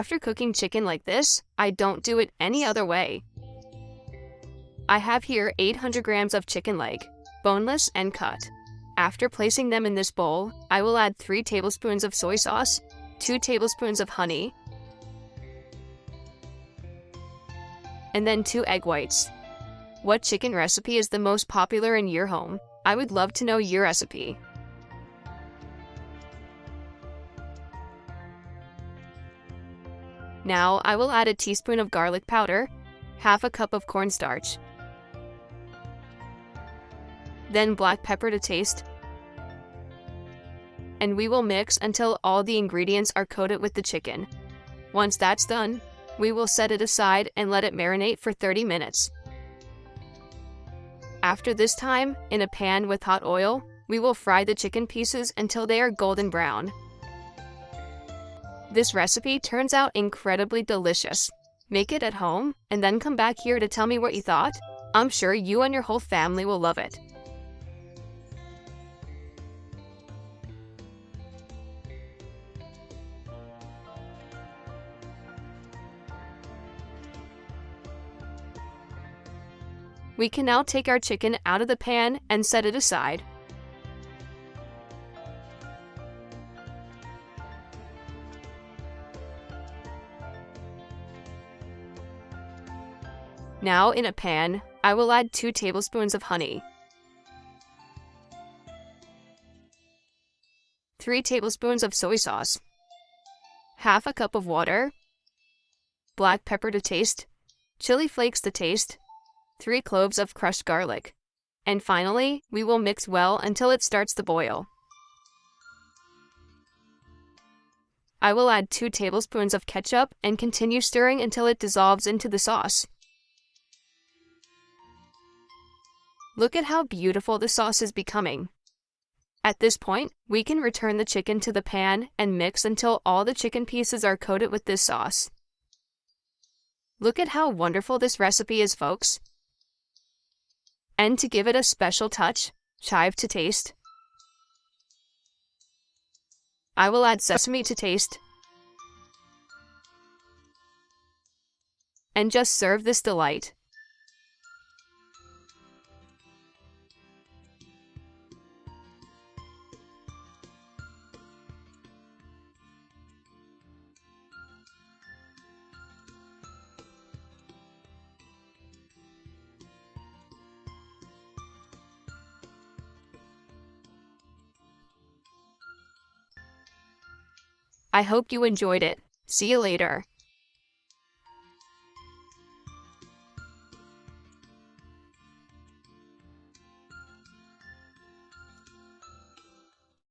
After cooking chicken like this, I don't do it any other way. I have here 800 grams of chicken leg, boneless and cut. After placing them in this bowl, I will add 3 tablespoons of soy sauce, 2 tablespoons of honey, and then 2 egg whites. What chicken recipe is the most popular in your home? I would love to know your recipe. Now I will add a teaspoon of garlic powder, half a cup of cornstarch, then black pepper to taste, and we will mix until all the ingredients are coated with the chicken. Once that's done, we will set it aside and let it marinate for 30 minutes. After this time, in a pan with hot oil, we will fry the chicken pieces until they are golden brown. This recipe turns out incredibly delicious. Make it at home and then come back here to tell me what you thought. I'm sure you and your whole family will love it. We can now take our chicken out of the pan and set it aside. Now in a pan, I will add 2 tablespoons of honey, 3 tablespoons of soy sauce, half a cup of water, black pepper to taste, chili flakes to taste, 3 cloves of crushed garlic, and finally, we will mix well until it starts to boil. I will add 2 tablespoons of ketchup and continue stirring until it dissolves into the sauce. Look at how beautiful the sauce is becoming. At this point, we can return the chicken to the pan and mix until all the chicken pieces are coated with this sauce. Look at how wonderful this recipe is, folks. And to give it a special touch, chive to taste, I will add sesame to taste, and just serve this delight. I hope you enjoyed it. See you later.